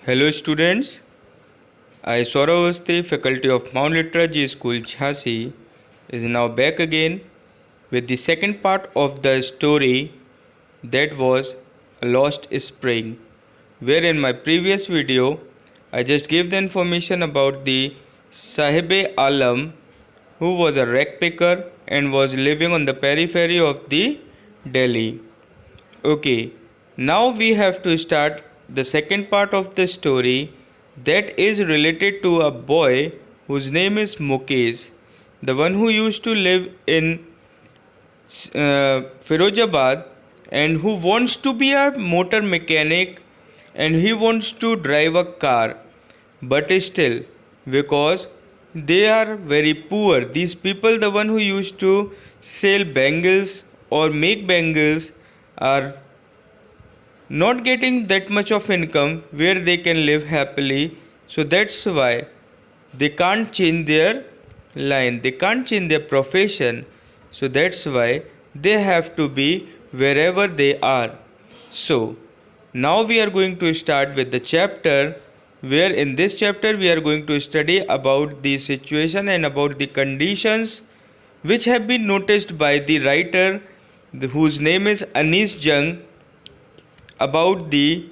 Hello students, I Sauravasti, faculty of Mount Literacy School Jhansi, is now back again with the second part of the story that was a lost spring, where in my previous video I just gave the information about the Sahibe Alam who was a rag picker and was living on the periphery of the Delhi. Okay, now we have to start the second part of the story that is related to a boy whose name is Mukesh, the one who used to live in Firozabad and who wants to be a motor mechanic and he wants to drive a car, but still because they are very poor, these people, the one who used to sell bangles or make bangles, are not getting that much of income where they can live happily. So that's why they can't change their line, they can't change their profession. So that's why they have to be wherever they are. So now we are going to start with the chapter, where in this chapter we are going to study about the situation and about the conditions which have been noticed by the writer whose name is Anis Jung, about the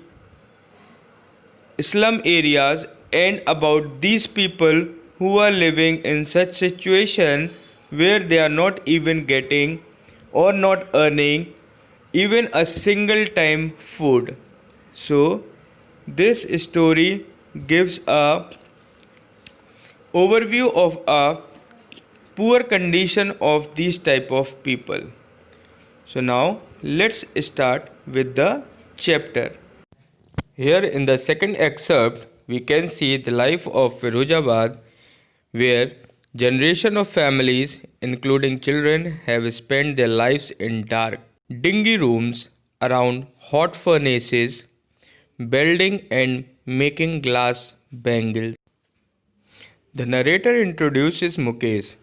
slum areas and about these people who are living in such situation where they are not even getting or not earning even a single time food. So this story gives a overview of a poor condition of these type of people. So now let's start with the chapter. Here in the second excerpt, we can see the life of Firozabad, where generation of families, including children, have spent their lives in dark, dingy rooms around hot furnaces, building and making glass bangles. The narrator introduces Mukesh,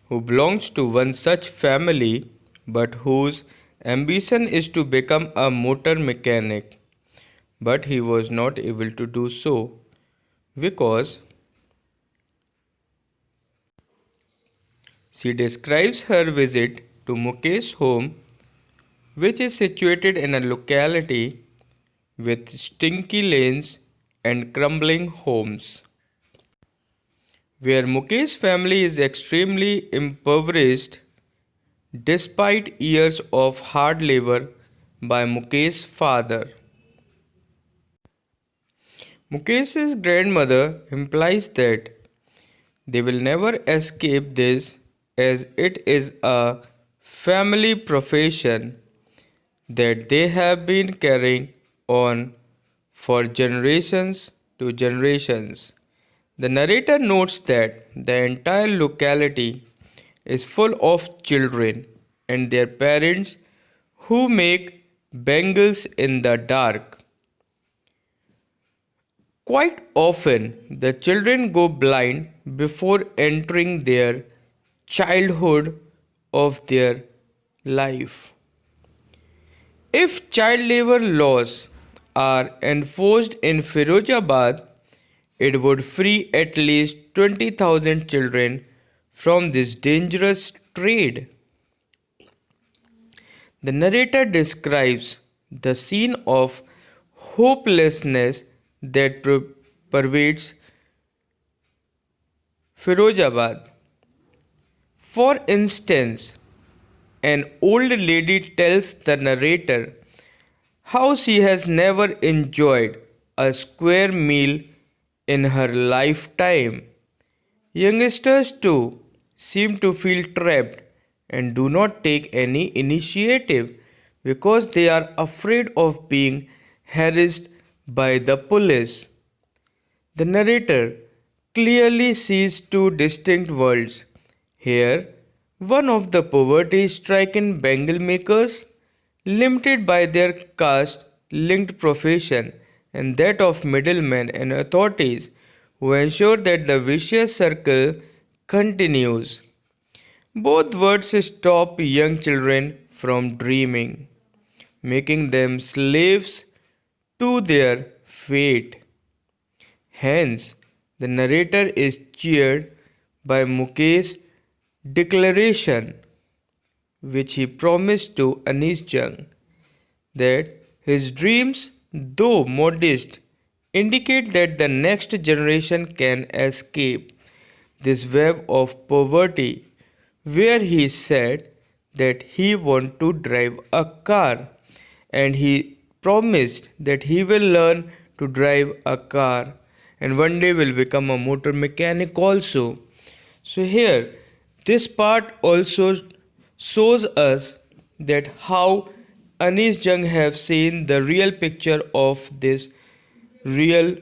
who belongs to one such family but whose ambition is to become a motor mechanic. But he was not able to do so because she describes her visit to Mukesh's home, which is situated in a locality with stinky lanes and crumbling homes, where Mukesh's family is extremely impoverished despite years of hard labor by Mukesh's father. Mukesh's grandmother implies that they will never escape this as it is a family profession that they have been carrying on for generations to generations. The narrator notes that the entire locality is full of children and their parents who make bangles in the dark. Quite often, the children go blind before entering their childhood of their life. If child labor laws are enforced in Firozabad, it would free at least 20,000 children from this dangerous trade. The narrator describes the scene of hopelessness that pervades Firozabad. For instance, an old lady tells the narrator how she has never enjoyed a square meal in her lifetime. Youngsters too seem to feel trapped and do not take any initiative because they are afraid of being harassed by the police. The narrator clearly sees two distinct worlds. Here, one of the poverty stricken bangle makers, limited by their caste linked profession, and that of middlemen and authorities who ensure that the vicious circle continues. Both words stop young children from dreaming, making them slaves to their fate. Hence, the narrator is cheered by Mukesh's declaration, which he promised to Anis Jung, that his dreams, though modest, indicate that the next generation can escape this web of poverty, where he said that he want to drive a car, and he promised that he will learn to drive a car and one day will become a motor mechanic also. So here this part also shows us that how Anis Jung have seen the real picture of this real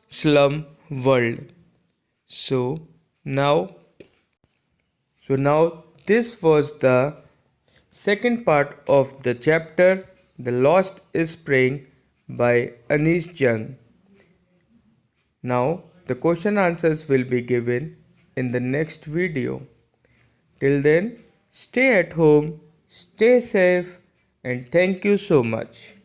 slum world. So now now this was the second part of the chapter The Lost Spring by Anis Jung. Now the question answers will be given in the next video. Till then, stay at home, stay safe, and thank you so much.